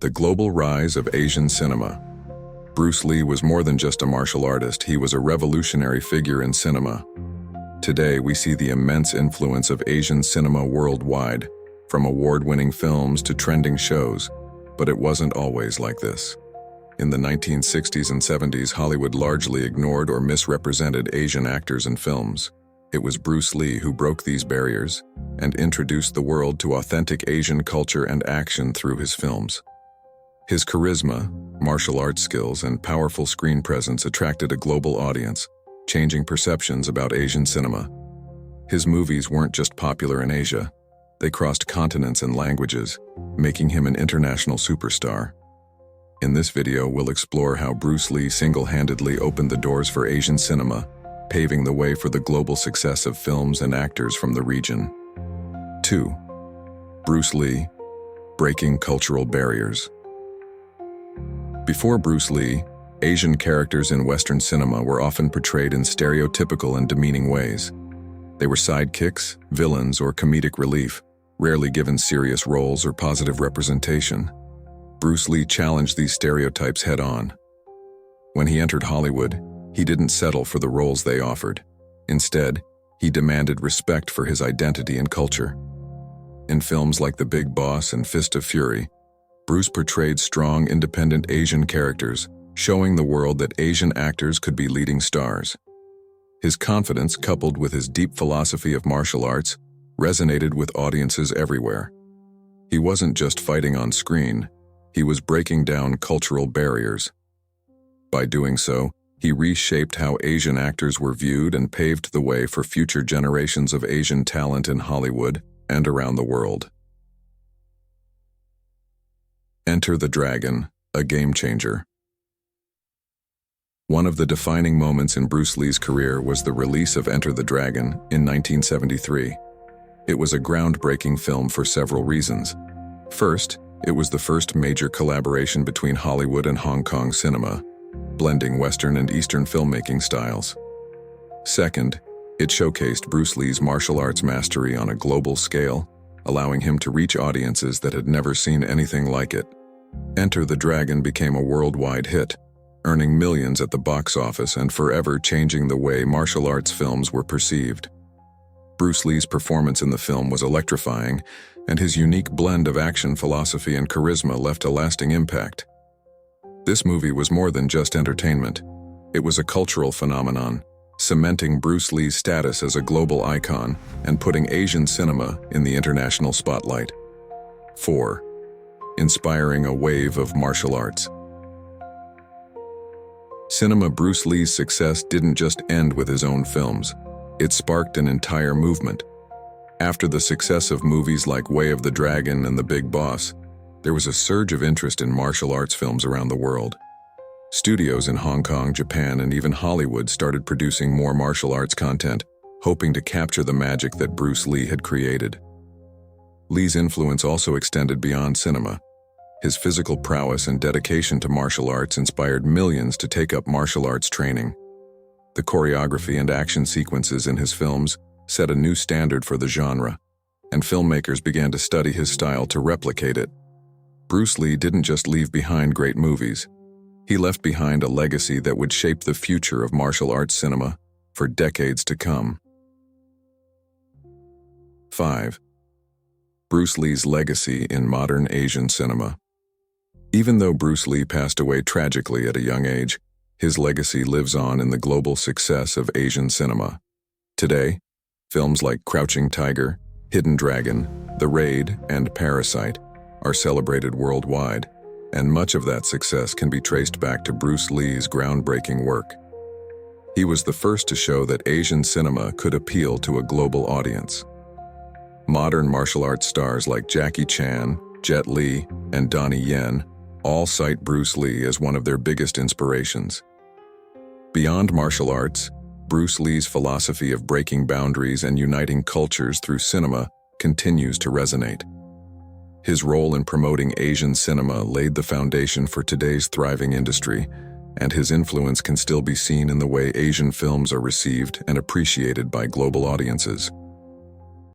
The global rise of Asian cinema. Bruce Lee was more than just a martial artist, he was a revolutionary figure in cinema. Today, we see the immense influence of Asian cinema worldwide, from award-winning films to trending shows, but it wasn't always like this. In the 1960s and 70s, Hollywood largely ignored or misrepresented Asian actors in films. It was Bruce Lee who broke these barriers and introduced the world to authentic Asian culture and action through his films. His charisma, martial arts skills, and powerful screen presence attracted a global audience, changing perceptions about Asian cinema. His movies weren't just popular in Asia, they crossed continents and languages, making him an international superstar. In this video, we'll explore how Bruce Lee single-handedly opened the doors for Asian cinema, paving the way for the global success of films and actors from the region. 2. Bruce Lee, breaking cultural barriers. Before Bruce Lee, Asian characters in Western cinema were often portrayed in stereotypical and demeaning ways. They were sidekicks, villains, or comedic relief, rarely given serious roles or positive representation. Bruce Lee challenged these stereotypes head-on. When he entered Hollywood, he didn't settle for the roles they offered. Instead, he demanded respect for his identity and culture. In films like The Big Boss and Fist of Fury, Bruce portrayed strong, independent Asian characters, showing the world that Asian actors could be leading stars. His confidence, coupled with his deep philosophy of martial arts, resonated with audiences everywhere. He wasn't just fighting on screen, he was breaking down cultural barriers. By doing so, he reshaped how Asian actors were viewed and paved the way for future generations of Asian talent in Hollywood and around the world. Enter the Dragon, a game changer. One of the defining moments in Bruce Lee's career was the release of Enter the Dragon in 1973. It was a groundbreaking film for several reasons. First, it was the first major collaboration between Hollywood and Hong Kong cinema, blending Western and Eastern filmmaking styles. Second, it showcased Bruce Lee's martial arts mastery on a global scale, allowing him to reach audiences that had never seen anything like it. Enter the Dragon became a worldwide hit, earning millions at the box office and forever changing the way martial arts films were perceived. Bruce Lee's performance in the film was electrifying, and his unique blend of action, philosophy, and charisma left a lasting impact. This movie was more than just entertainment. It was a cultural phenomenon, cementing Bruce Lee's status as a global icon and putting Asian cinema in the international spotlight. 4. Inspiring a wave of martial arts. Cinema. Bruce Lee's success didn't just end with his own films. It sparked an entire movement. After the success of movies like Way of the Dragon and The Big Boss, there was a surge of interest in martial arts films around the world. Studios in Hong Kong, Japan, and even Hollywood started producing more martial arts content, hoping to capture the magic that Bruce Lee had created. Lee's influence also extended beyond cinema. His physical prowess and dedication to martial arts inspired millions to take up martial arts training. The choreography and action sequences in his films set a new standard for the genre, and filmmakers began to study his style to replicate it. Bruce Lee didn't just leave behind great movies. He left behind a legacy that would shape the future of martial arts cinema for decades to come. 5. Bruce Lee's legacy in modern Asian cinema. Even though Bruce Lee passed away tragically at a young age, his legacy lives on in the global success of Asian cinema. Today, films like Crouching Tiger, Hidden Dragon, The Raid, and Parasite are celebrated worldwide, and much of that success can be traced back to Bruce Lee's groundbreaking work. He was the first to show that Asian cinema could appeal to a global audience. Modern martial arts stars like Jackie Chan, Jet Li, and Donnie Yen all cite Bruce Lee as one of their biggest inspirations. Beyond martial arts, Bruce Lee's philosophy of breaking boundaries and uniting cultures through cinema continues to resonate. His role in promoting Asian cinema laid the foundation for today's thriving industry, and his influence can still be seen in the way Asian films are received and appreciated by global audiences.